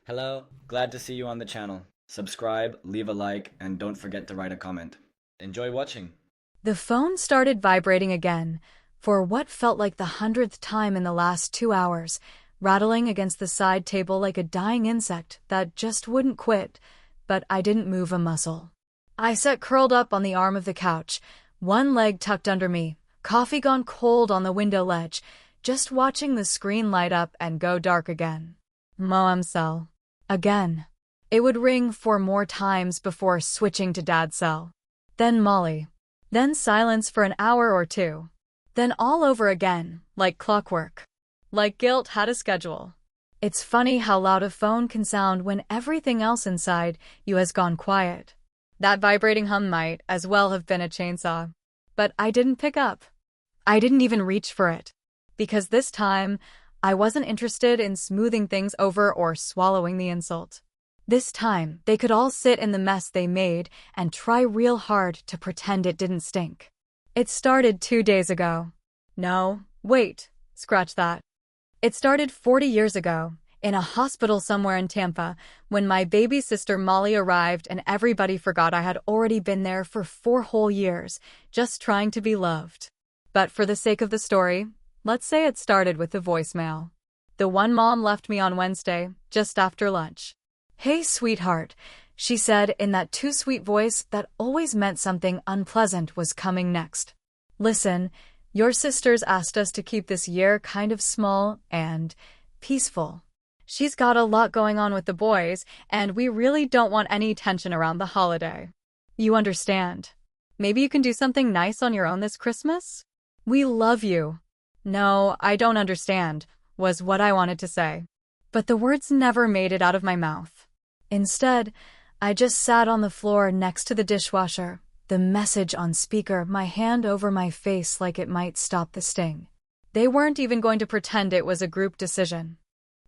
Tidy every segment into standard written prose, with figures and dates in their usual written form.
Hello, glad to see you on the channel. Subscribe, leave a like, and don't forget to write a comment. Enjoy watching. The phone started vibrating again, for what felt like the 100th time in the last 2 hours, rattling against the side table like a dying insect that just wouldn't quit, but I didn't move a muscle. I sat curled up on the arm of the couch, one leg tucked under me, coffee gone cold on the window ledge, just watching the screen light up and go dark again. Moam cell. Again. It would ring 4 more times before switching to dad's cell. Then Molly. Then silence for an hour or two. Then all over again, like clockwork. Like guilt had a schedule. It's funny how loud a phone can sound when everything else inside you has gone quiet. That vibrating hum might as well have been a chainsaw. But I didn't pick up. I didn't even reach for it. Because this time, I wasn't interested in smoothing things over or swallowing the insult. This time, they could all sit in the mess they made and try real hard to pretend it didn't stink. It started 2 days ago. No, wait, scratch that. It started 40 years ago, in a hospital somewhere in Tampa, when my baby sister Molly arrived and everybody forgot I had already been there for 4 whole years, just trying to be loved. But for the sake of the story, let's say it started with the voicemail. The one Mom left me on Wednesday, just after lunch. "Hey, sweetheart," she said in that too sweet voice that always meant something unpleasant was coming next. "Listen, your sisters asked us to keep this year kind of small and peaceful. She's got a lot going on with the boys, and we really don't want any tension around the holiday. You understand. Maybe you can do something nice on your own this Christmas? We love you." "No, I don't understand," was what I wanted to say. But the words never made it out of my mouth. Instead, I just sat on the floor next to the dishwasher, the message on speaker, my hand over my face like it might stop the sting. They weren't even going to pretend it was a group decision.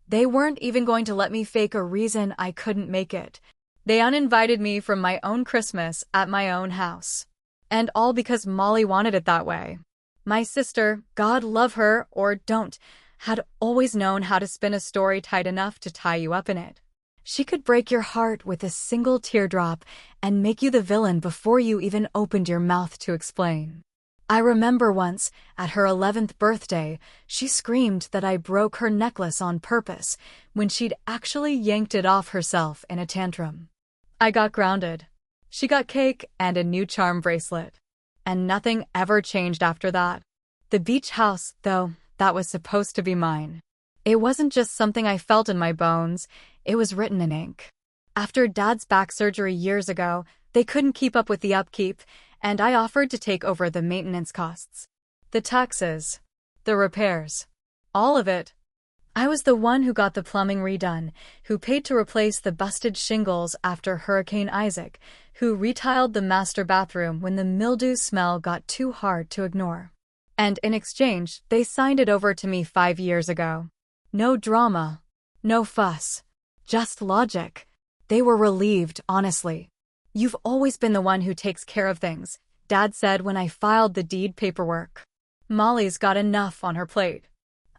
They weren't even going to let me fake a reason I couldn't make it. They uninvited me from my own Christmas at my own house. And all because Molly wanted it that way. My sister, God love her or don't, had always known how to spin a story tight enough to tie you up in it. She could break your heart with a single teardrop and make you the villain before you even opened your mouth to explain. I remember once, at her 11th birthday, she screamed that I broke her necklace on purpose when she'd actually yanked it off herself in a tantrum. I got grounded. She got cake and a new charm bracelet. And nothing ever changed after that. The beach house, though, that was supposed to be mine. It wasn't just something I felt in my bones, it was written in ink. After Dad's back surgery years ago, they couldn't keep up with the upkeep, and I offered to take over the maintenance costs. The taxes. The repairs. All of it. I was the one who got the plumbing redone, who paid to replace the busted shingles after Hurricane Isaac, who retiled the master bathroom when the mildew smell got too hard to ignore. And in exchange, they signed it over to me 5 years ago. No drama. No fuss. Just logic. They were relieved, honestly. "You've always been the one who takes care of things," Dad said when I filed the deed paperwork. "Molly's got enough on her plate."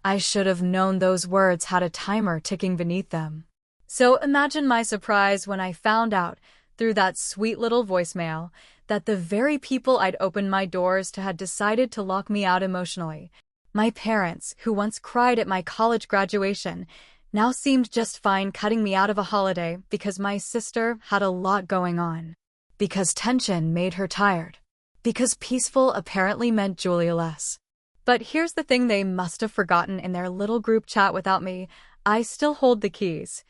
I should have known those words had a timer ticking beneath them. So imagine my surprise when I found out, through that sweet little voicemail, that the very people I'd opened my doors to had decided to lock me out emotionally. My parents, who once cried at my college graduation, now seemed just fine cutting me out of a holiday because my sister had a lot going on. Because tension made her tired. Because peaceful apparently meant Julia less. But here's the thing they must have forgotten in their little group chat without me. I still hold the keys.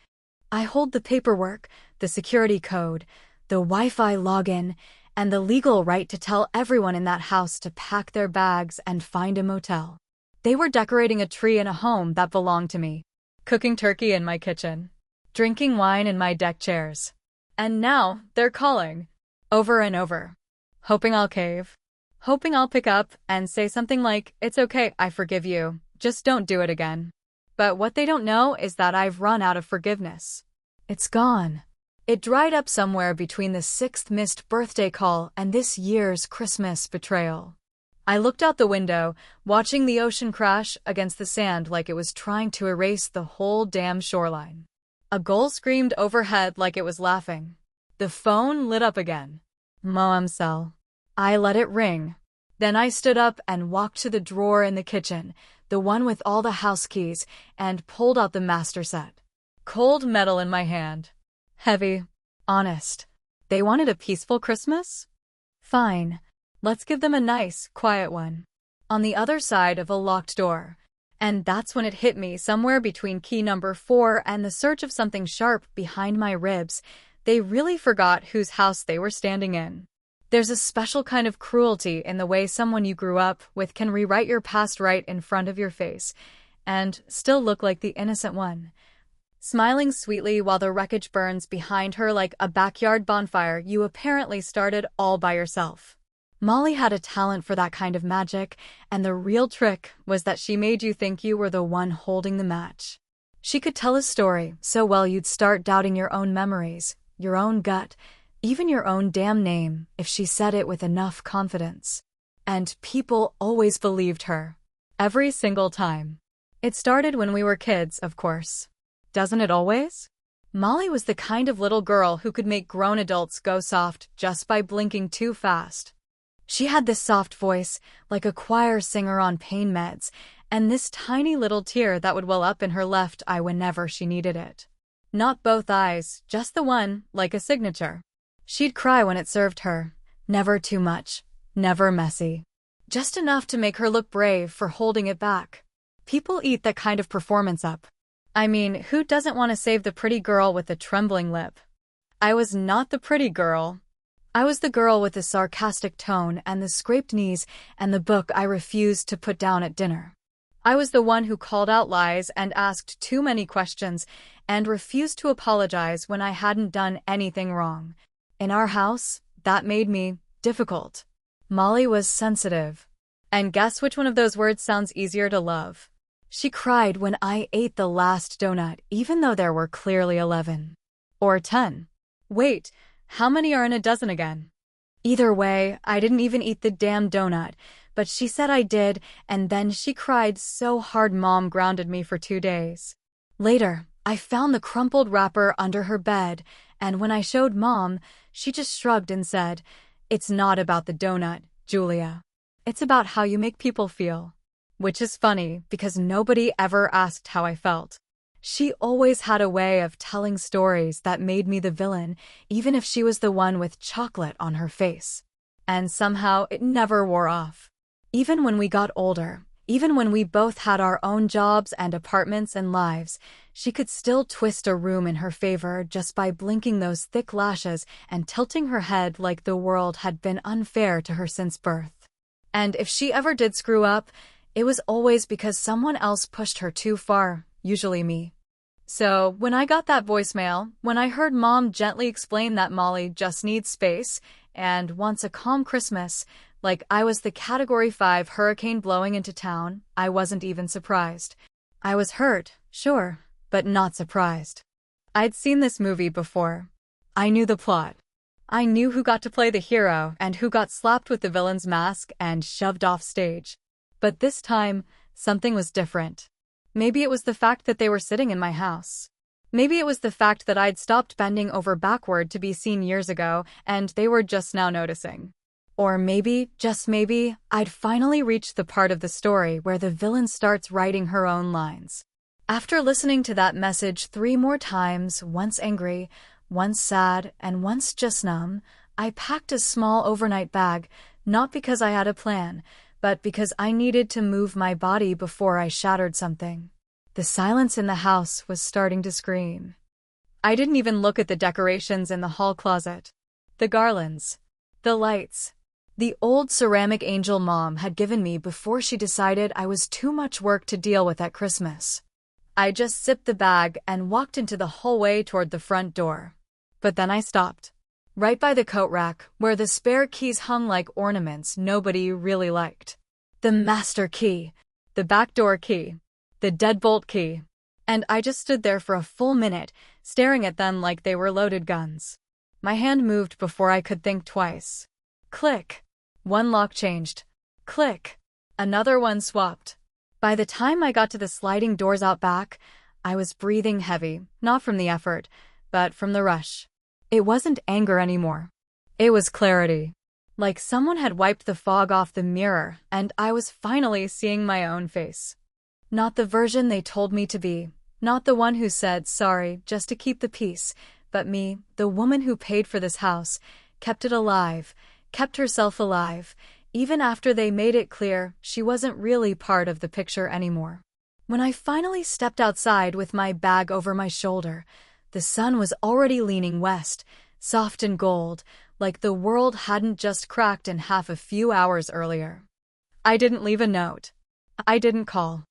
I hold the paperwork, the security code, the Wi-Fi login, and the legal right to tell everyone in that house to pack their bags and find a motel. They were decorating a tree in a home that belonged to me, cooking turkey in my kitchen, drinking wine in my deck chairs. And now they're calling, over and over, hoping I'll cave. Hoping I'll pick up and say something like, "It's okay, I forgive you, just don't do it again." But what they don't know is that I've run out of forgiveness. It's gone. It dried up somewhere between the 6th missed birthday call and this year's Christmas betrayal. I looked out the window, watching the ocean crash against the sand like it was trying to erase the whole damn shoreline. A gull screamed overhead like it was laughing. The phone lit up again. Moam cell. I let it ring. Then I stood up and walked to the drawer in the kitchen, the one with all the house keys, and pulled out the master set. Cold metal in my hand. Heavy. Honest. They wanted a peaceful Christmas? Fine. Let's give them a nice, quiet one. On the other side of a locked door. And that's when it hit me, somewhere between key number 4 and the surge of something sharp behind my ribs. They really forgot whose house they were standing in. There's a special kind of cruelty in the way someone you grew up with can rewrite your past right in front of your face, and still look like the innocent one. Smiling sweetly while the wreckage burns behind her like a backyard bonfire you apparently started all by yourself. Molly had a talent for that kind of magic, and the real trick was that she made you think you were the one holding the match. She could tell a story so well you'd start doubting your own memories, your own gut, even your own damn name if she said it with enough confidence. And people always believed her. Every single time. It started when we were kids, of course. Doesn't it always? Molly was the kind of little girl who could make grown adults go soft just by blinking too fast. She had this soft voice, like a choir singer on pain meds, and this tiny little tear that would well up in her left eye whenever she needed it. Not both eyes, just the one, like a signature. She'd cry when it served her. Never too much. Never messy. Just enough to make her look brave for holding it back. People eat that kind of performance up. I mean, who doesn't want to save the pretty girl with the trembling lip? I was not the pretty girl. I was the girl with the sarcastic tone and the scraped knees and the book I refused to put down at dinner. I was the one who called out lies and asked too many questions and refused to apologize when I hadn't done anything wrong. In our house, that made me difficult. Molly was sensitive. And guess which one of those words sounds easier to love? She cried when I ate the last donut, even though there were clearly 11. Or 10. Wait, how many are in a dozen again? Either way, I didn't even eat the damn donut, but she said I did, and then she cried so hard Mom grounded me for 2 days. Later, I found the crumpled wrapper under her bed, and when I showed Mom, she just shrugged and said, "It's not about the donut, Julia. It's about how you make people feel." Which is funny, because nobody ever asked how I felt. She always had a way of telling stories that made me the villain, even if she was the one with chocolate on her face. And somehow it never wore off. Even when we got older, even when we both had our own jobs and apartments and lives, she could still twist a room in her favor just by blinking those thick lashes and tilting her head like the world had been unfair to her since birth. And if she ever did screw up, it was always because someone else pushed her too far, usually me. So, when I got that voicemail, when I heard Mom gently explain that Molly just needs space and wants a calm Christmas, like I was the Category 5 hurricane blowing into town, I wasn't even surprised. I was hurt, sure, but not surprised. I'd seen this movie before. I knew the plot. I knew who got to play the hero and who got slapped with the villain's mask and shoved off stage. But this time, something was different. Maybe it was the fact that they were sitting in my house. Maybe it was the fact that I'd stopped bending over backward to be seen years ago, and they were just now noticing. Or maybe, just maybe, I'd finally reached the part of the story where the villain starts writing her own lines. After listening to that message 3 more times, once angry, once sad, and once just numb, I packed a small overnight bag, not because I had a plan, but because I needed to move my body before I shattered something. The silence in the house was starting to scream. I didn't even look at the decorations in the hall closet. The garlands. The lights. The old ceramic angel Mom had given me before she decided I was too much work to deal with at Christmas. I just zipped the bag and walked into the hallway toward the front door. But then I stopped. Right by the coat rack, where the spare keys hung like ornaments nobody really liked. The master key, the backdoor key, the deadbolt key. And I just stood there for a full minute, staring at them like they were loaded guns. My hand moved before I could think twice. Click. One lock changed. Click. Another one swapped. By the time I got to the sliding doors out back, I was breathing heavy, not from the effort, but from the rush. It wasn't anger anymore. It was clarity. Like someone had wiped the fog off the mirror, and I was finally seeing my own face. Not the version they told me to be, not the one who said sorry just to keep the peace, but me, the woman who paid for this house, kept it alive, kept herself alive, even after they made it clear she wasn't really part of the picture anymore. When I finally stepped outside with my bag over my shoulder, the sun was already leaning west, soft and gold, like the world hadn't just cracked in half a few hours earlier. I didn't leave a note. I didn't call.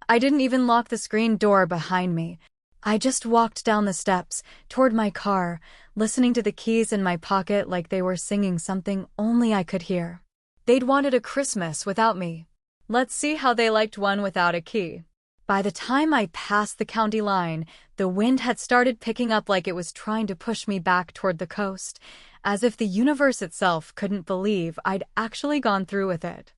I didn't even lock the screen door behind me. I just walked down the steps, toward my car, listening to the keys in my pocket like they were singing something only I could hear. They'd wanted a Christmas without me. Let's see how they liked one without a key. By the time I passed the county line, the wind had started picking up like it was trying to push me back toward the coast, as if the universe itself couldn't believe I'd actually gone through with it.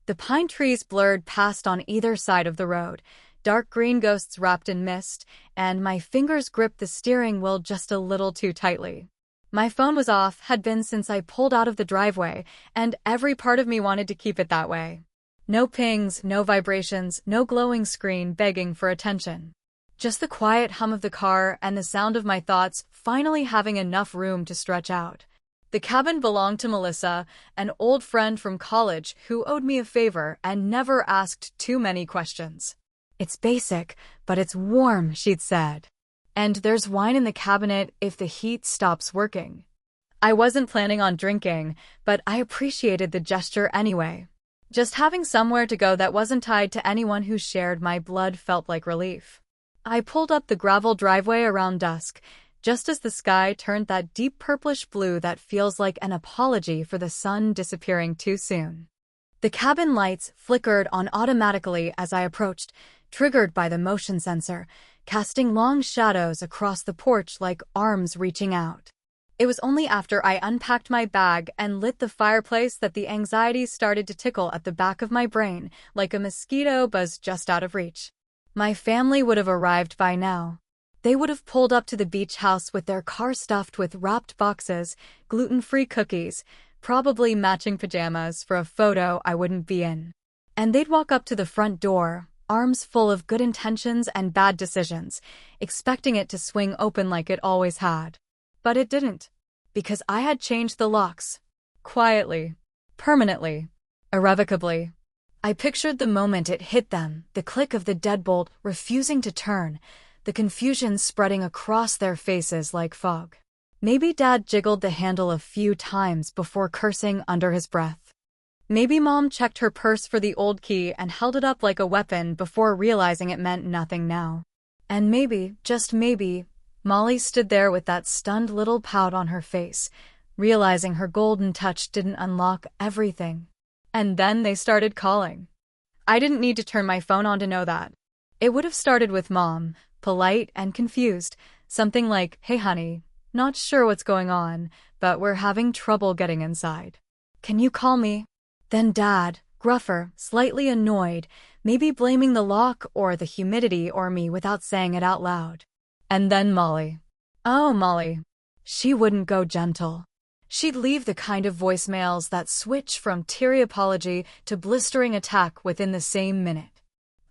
The pine trees blurred past on either side of the road, dark green ghosts wrapped in mist, and my fingers gripped the steering wheel just a little too tightly. My phone was off, had been since I pulled out of the driveway, and every part of me wanted to keep it that way. No pings, no vibrations, no glowing screen begging for attention. Just the quiet hum of the car and the sound of my thoughts finally having enough room to stretch out. The cabin belonged to Melissa, an old friend from college who owed me a favor and never asked too many questions. "It's basic, but it's warm," she'd said. "And there's wine in the cabinet if the heat stops working." I wasn't planning on drinking, but I appreciated the gesture anyway. Just having somewhere to go that wasn't tied to anyone who shared my blood felt like relief. I pulled up the gravel driveway around dusk, just as the sky turned that deep purplish blue that feels like an apology for the sun disappearing too soon. The cabin lights flickered on automatically as I approached, triggered by the motion sensor, casting long shadows across the porch like arms reaching out. It was only after I unpacked my bag and lit the fireplace that the anxiety started to tickle at the back of my brain, like a mosquito buzz just out of reach. My family would have arrived by now. They would have pulled up to the beach house with their car stuffed with wrapped boxes, gluten-free cookies, probably matching pajamas for a photo I wouldn't be in. And they'd walk up to the front door, arms full of good intentions and bad decisions, expecting it to swing open like it always had. But it didn't, because I had changed the locks. Quietly. Permanently. Irrevocably. I pictured the moment it hit them, the click of the deadbolt refusing to turn, the confusion spreading across their faces like fog. Maybe Dad jiggled the handle a few times before cursing under his breath. Maybe Mom checked her purse for the old key and held it up like a weapon before realizing it meant nothing now. And maybe, just maybe, Molly stood there with that stunned little pout on her face, realizing her golden touch didn't unlock everything. And then they started calling. I didn't need to turn my phone on to know that. It would have started with Mom, polite and confused, something like, "Hey honey, not sure what's going on, but we're having trouble getting inside. Can you call me?" Then Dad, gruffer, slightly annoyed, maybe blaming the lock or the humidity or me without saying it out loud. And then Molly. Oh, Molly. She wouldn't go gentle. She'd leave the kind of voicemails that switch from teary apology to blistering attack within the same minute.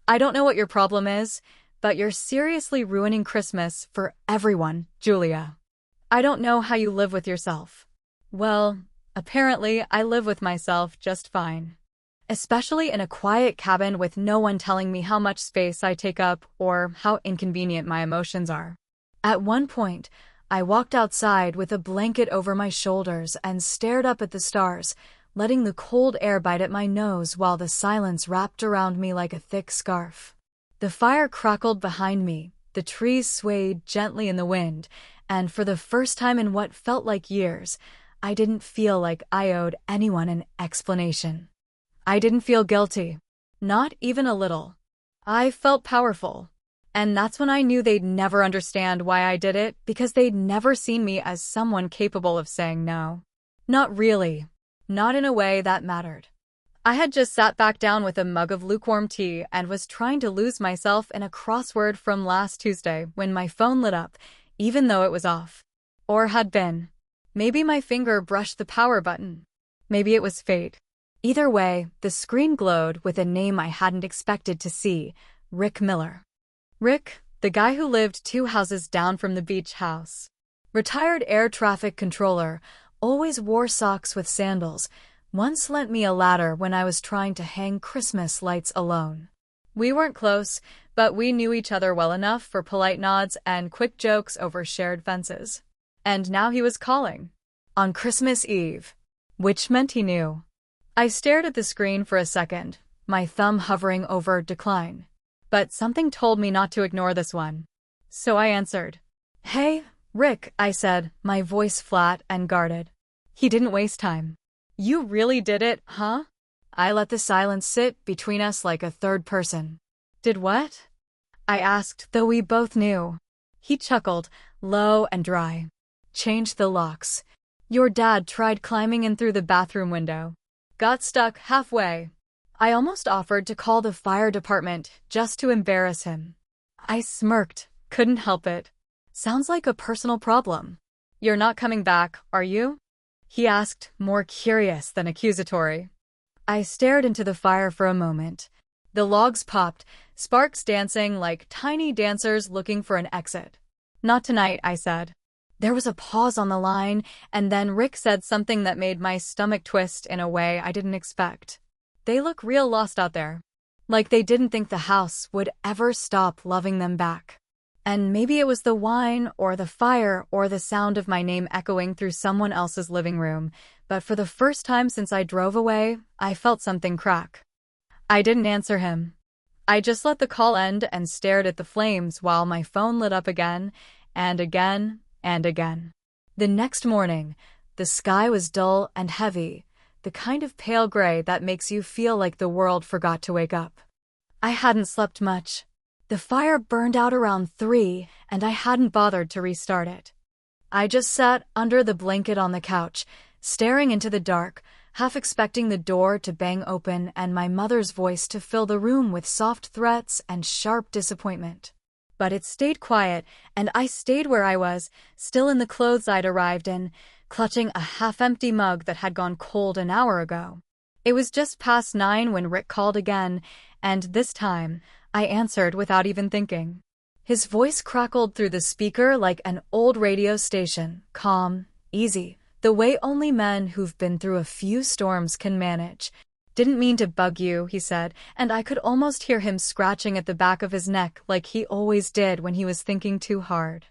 "I don't know what your problem is, but you're seriously ruining Christmas for everyone, Julia. I don't know how you live with yourself." Well, apparently I live with myself just fine. Especially in a quiet cabin with no one telling me how much space I take up or how inconvenient my emotions are. At one point, I walked outside with a blanket over my shoulders and stared up at the stars, letting the cold air bite at my nose while the silence wrapped around me like a thick scarf. The fire crackled behind me, the trees swayed gently in the wind, and for the first time in what felt like years, I didn't feel like I owed anyone an explanation. I didn't feel guilty. Not even a little. I felt powerful. And that's when I knew they'd never understand why I did it, because they'd never seen me as someone capable of saying no. Not really. Not in a way that mattered. I had just sat back down with a mug of lukewarm tea and was trying to lose myself in a crossword from last Tuesday when my phone lit up, even though it was off. Or had been. Maybe my finger brushed the power button. Maybe it was fate. Either way, the screen glowed with a name I hadn't expected to see: Rick Miller. Rick, the guy who lived 2 houses down from the beach house. Retired air traffic controller, always wore socks with sandals, once lent me a ladder when I was trying to hang Christmas lights alone. We weren't close, but we knew each other well enough for polite nods and quick jokes over shared fences. And now he was calling. On Christmas Eve. Which meant he knew. I stared at the screen for a second, my thumb hovering over decline. But something told me not to ignore this one. So I answered. Hey, Rick, I said, my voice flat and guarded. He didn't waste time. You really did it, huh? I let the silence sit between us like a third person. Did what? I asked, though we both knew. He chuckled, low and dry. Changed the locks. Your dad tried climbing in through the bathroom window. Got stuck halfway. I almost offered to call the fire department just to embarrass him. I smirked, couldn't help it. Sounds like a personal problem. You're not coming back, are you? He asked, more curious than accusatory. I stared into the fire for a moment. The logs popped, sparks dancing like tiny dancers looking for an exit. Not tonight, I said. There was a pause on the line, and then Rick said something that made my stomach twist in a way I didn't expect. They look real lost out there. Like they didn't think the house would ever stop loving them back. And maybe it was the wine, or the fire, or the sound of my name echoing through someone else's living room, but for the first time since I drove away, I felt something crack. I didn't answer him. I just let the call end and stared at the flames while my phone lit up again, and again, and again. The next morning, the sky was dull and heavy, the kind of pale gray that makes you feel like the world forgot to wake up. I hadn't slept much. The fire burned out around 3, and I hadn't bothered to restart it. I just sat under the blanket on the couch, staring into the dark, half expecting the door to bang open and my mother's voice to fill the room with soft threats and sharp disappointment. But it stayed quiet, and I stayed where I was, still in the clothes I'd arrived in, clutching a half-empty mug that had gone cold an hour ago. It was just past 9 when Rick called again, and this time, I answered without even thinking. His voice crackled through the speaker like an old radio station, calm, easy, the way only men who've been through a few storms can manage. Didn't mean to bug you, he said, and I could almost hear him scratching at the back of his neck like he always did when he was thinking too hard.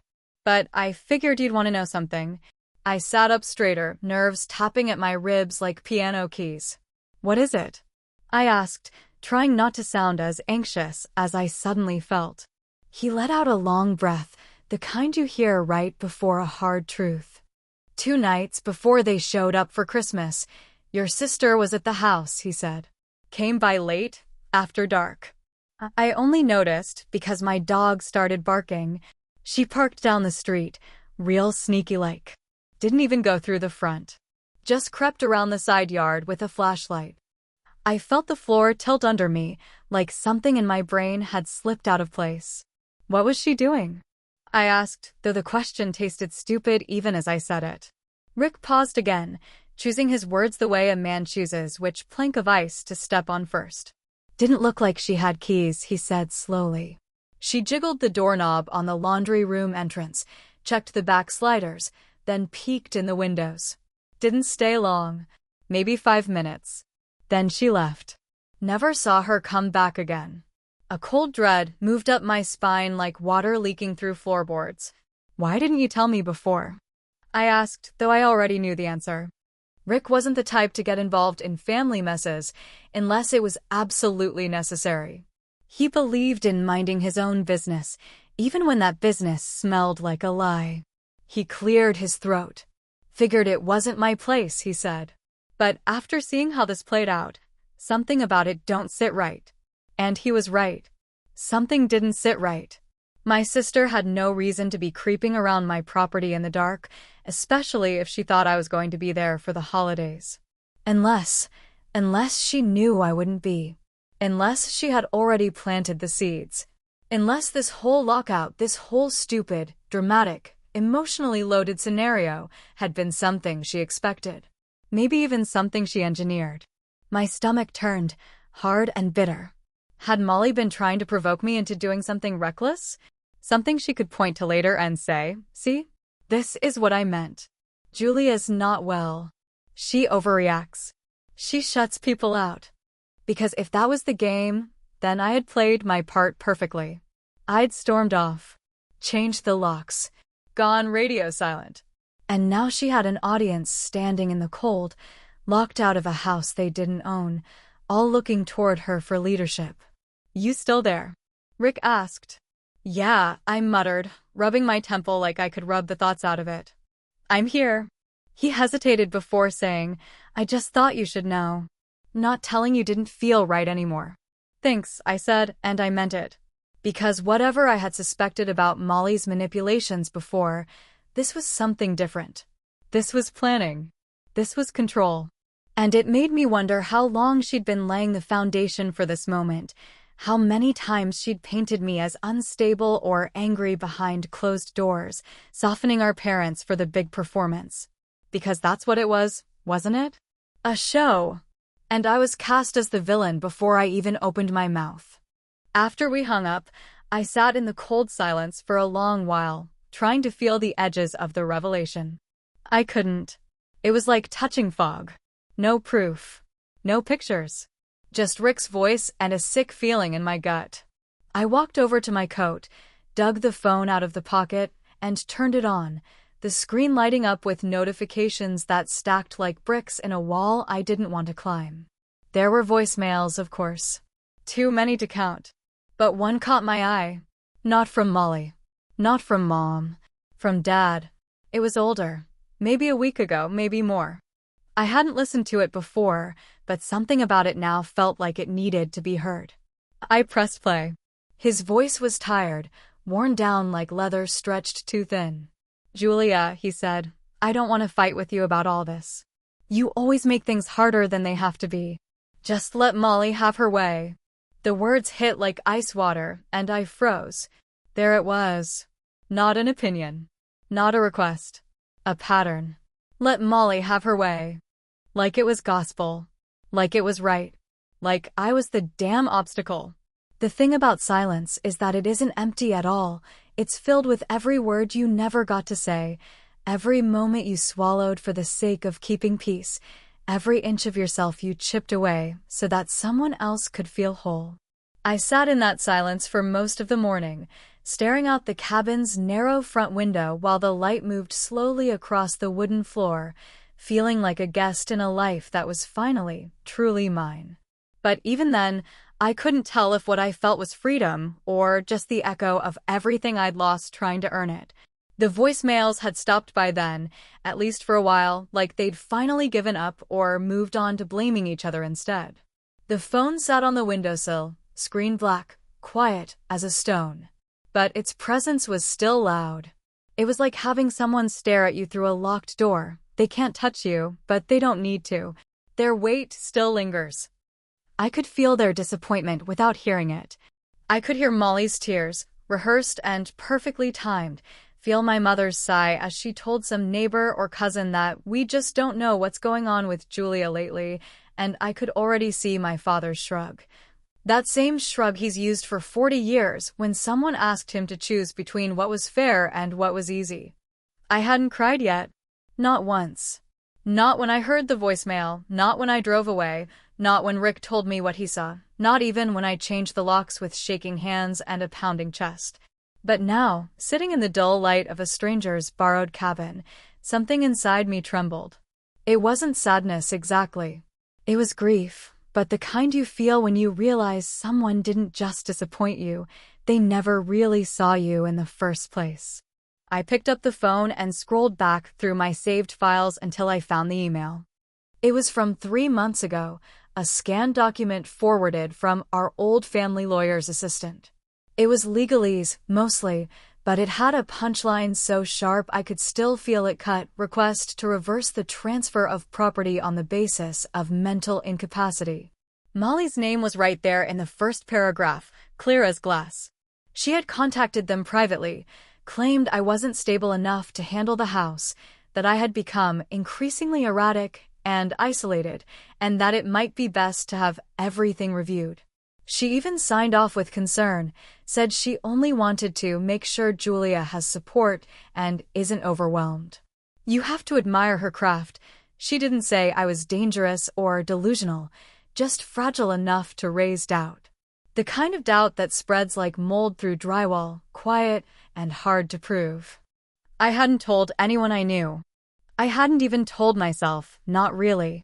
But I figured you'd want to know something. I sat up straighter, nerves tapping at my ribs like piano keys. What is it? I asked, trying not to sound as anxious as I suddenly felt. He let out a long breath, the kind you hear right before a hard truth. 2 nights before they showed up for Christmas, your sister was at the house, he said. Came by late, after dark. I only noticed because my dog started barking. She parked down the street, real sneaky-like. Didn't even go through the front. Just crept around the side yard with a flashlight. I felt the floor tilt under me, like something in my brain had slipped out of place. What was she doing? I asked, though the question tasted stupid even as I said it. Rick paused again, choosing his words the way a man chooses which plank of ice to step on first. Didn't look like she had keys, he said slowly. She jiggled the doorknob on the laundry room entrance, checked the back sliders, then peeked in the windows. Didn't stay long, maybe 5 minutes. Then she left. Never saw her come back again. A cold dread moved up my spine like water leaking through floorboards. Why didn't you tell me before? I asked, though I already knew the answer. Rick wasn't the type to get involved in family messes unless it was absolutely necessary. He believed in minding his own business, even when that business smelled like a lie. He cleared his throat. Figured it wasn't my place, he said. But after seeing how this played out, something about it don't sit right. And he was right. Something didn't sit right. My sister had no reason to be creeping around my property in the dark, especially if she thought I was going to be there for the holidays. Unless Unless she knew I wouldn't be. Unless she had already planted the seeds. Unless this whole lockout, this whole stupid, dramatic, emotionally loaded scenario had been something she expected. Maybe even something she engineered. My stomach turned, hard and bitter. Had Molly been trying to provoke me into doing something reckless? Something she could point to later and say, "See? This is what I meant. Julia's not well. She overreacts. She shuts people out." Because if that was the game, then I had played my part perfectly. I'd stormed off, changed the locks, gone radio silent. And now she had an audience standing in the cold, locked out of a house they didn't own, all looking toward her for leadership. "You still there?" Rick asked. "Yeah," I muttered, rubbing my temple like I could rub the thoughts out of it. "I'm here." He hesitated before saying, "I just thought you should know. Not telling you didn't feel right anymore." "Thanks," I said, and I meant it. Because whatever I had suspected about Molly's manipulations before, this was something different. This was planning. This was control. And it made me wonder how long she'd been laying the foundation for this moment, how many times she'd painted me as unstable or angry behind closed doors, softening our parents for the big performance. Because that's what it was, wasn't it? A show. And I was cast as the villain before I even opened my mouth. After we hung up, I sat in the cold silence for a long while, trying to feel the edges of the revelation. I couldn't. It was like touching fog. No proof. No pictures. Just Rick's voice and a sick feeling in my gut. I walked over to my coat, dug the phone out of the pocket, and turned it on, the screen lighting up with notifications that stacked like bricks in a wall I didn't want to climb. There were voicemails, of course. Too many to count. But one caught my eye. Not from Molly. Not from Mom. From Dad. It was older. Maybe a week ago, maybe more. I hadn't listened to it before, but something about it now felt like it needed to be heard. I pressed play. His voice was tired, worn down like leather stretched too thin. "Julia," he said, "I don't want to fight with you about all this. You always make things harder than they have to be. Just let Molly have her way." The words hit like ice water, and I froze. There it was. Not an opinion. Not a request. A pattern. Let Molly have her way. Like it was gospel. Like it was right. Like I was the damn obstacle. The thing about silence is that it isn't empty at all. It's filled with every word you never got to say, every moment you swallowed for the sake of keeping peace, every inch of yourself you chipped away so that someone else could feel whole. I sat in that silence for most of the morning, staring out the cabin's narrow front window while the light moved slowly across the wooden floor, feeling like a guest in a life that was finally, truly mine. But even then, I couldn't tell if what I felt was freedom or just the echo of everything I'd lost trying to earn it. The voicemails had stopped by then, at least for a while, like they'd finally given up or moved on to blaming each other instead. The phone sat on the windowsill, screen black, quiet as a stone. But its presence was still loud. It was like having someone stare at you through a locked door. They can't touch you, but they don't need to. Their weight still lingers. I could feel their disappointment without hearing it. I could hear Molly's tears, rehearsed and perfectly timed, feel my mother's sigh as she told some neighbor or cousin that we just don't know what's going on with Julia lately, and I could already see my father's shrug. That same shrug he's used for 40 years when someone asked him to choose between what was fair and what was easy. I hadn't cried yet. Not once. Not when I heard the voicemail, not when I drove away, not when Rick told me what he saw, not even when I changed the locks with shaking hands and a pounding chest. But now, sitting in the dull light of a stranger's borrowed cabin, something inside me trembled. It wasn't sadness exactly. It was grief, but the kind you feel when you realize someone didn't just disappoint you, they never really saw you in the first place. I picked up the phone and scrolled back through my saved files until I found the email. It was from 3 months ago, a scanned document forwarded from our old family lawyer's assistant. It was legalese, mostly, but it had a punchline so sharp I could still feel it cut. Request to reverse the transfer of property on the basis of mental incapacity. Molly's name was right there in the first paragraph, clear as glass. She had contacted them privately, claimed I wasn't stable enough to handle the house, that I had become increasingly erratic and isolated, and that it might be best to have everything reviewed. She even signed off with concern, said she only wanted to make sure Julia has support and isn't overwhelmed. You have to admire her craft. She didn't say I was dangerous or delusional, just fragile enough to raise doubt. The kind of doubt that spreads like mold through drywall, quiet and hard to prove. I hadn't told anyone I knew. I hadn't even told myself, not really.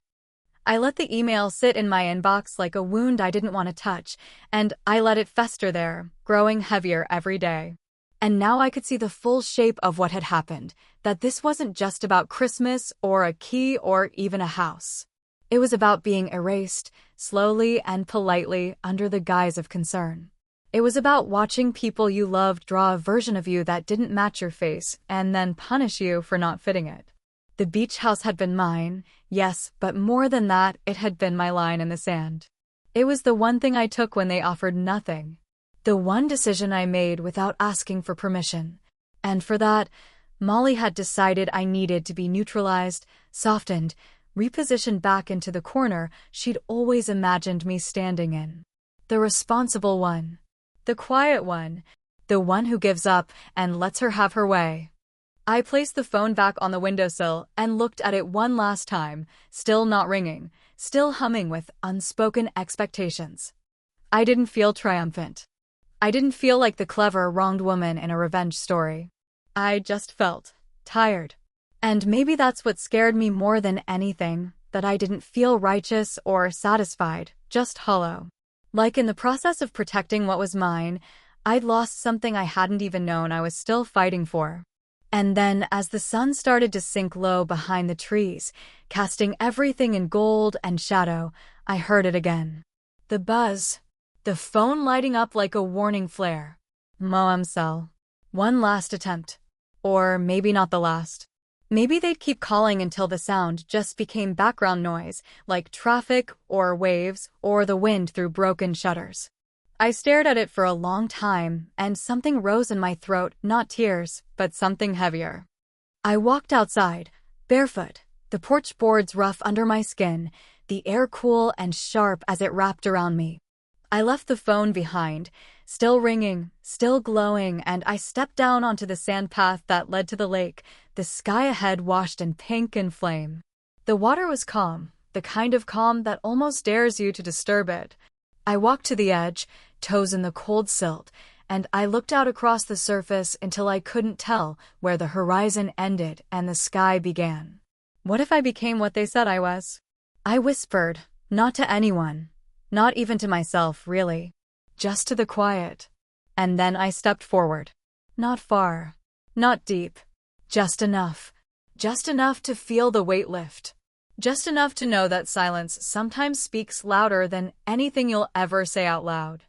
I let the email sit in my inbox like a wound I didn't want to touch, and I let it fester there, growing heavier every day. And now I could see the full shape of what had happened, that this wasn't just about Christmas or a key or even a house. It was about being erased, slowly and politely, under the guise of concern. It was about watching people you loved draw a version of you that didn't match your face and then punish you for not fitting it. The beach house had been mine, yes, but more than that, it had been my line in the sand. It was the one thing I took when they offered nothing. The one decision I made without asking for permission. And for that, Molly had decided I needed to be neutralized, softened, repositioned back into the corner she'd always imagined me standing in. The responsible one. The quiet one. The one who gives up and lets her have her way. I placed the phone back on the windowsill and looked at it one last time, still not ringing, still humming with unspoken expectations. I didn't feel triumphant. I didn't feel like the clever, wronged woman in a revenge story. I just felt tired. And maybe that's what scared me more than anything, that I didn't feel righteous or satisfied, just hollow. Like in the process of protecting what was mine, I'd lost something I hadn't even known I was still fighting for. And then, as the sun started to sink low behind the trees, casting everything in gold and shadow, I heard it again. The buzz. The phone lighting up like a warning flare. Moamsel. One last attempt. Or maybe not the last. Maybe they'd keep calling until the sound just became background noise, like traffic or waves or the wind through broken shutters. I stared at it for a long time, and something rose in my throat, not tears, but something heavier. I walked outside, barefoot, the porch boards rough under my skin, the air cool and sharp as it wrapped around me. I left the phone behind, still ringing, still glowing, and I stepped down onto the sand path that led to the lake, the sky ahead washed in pink and flame. The water was calm, the kind of calm that almost dares you to disturb it. I walked to the edge, toes in the cold silt, and I looked out across the surface until I couldn't tell where the horizon ended and the sky began. What if I became what they said I was? I whispered, not to anyone, not even to myself, really, just to the quiet. And then I stepped forward. Not far, not deep, just enough to feel the weight lift. Just enough to know that silence sometimes speaks louder than anything you'll ever say out loud.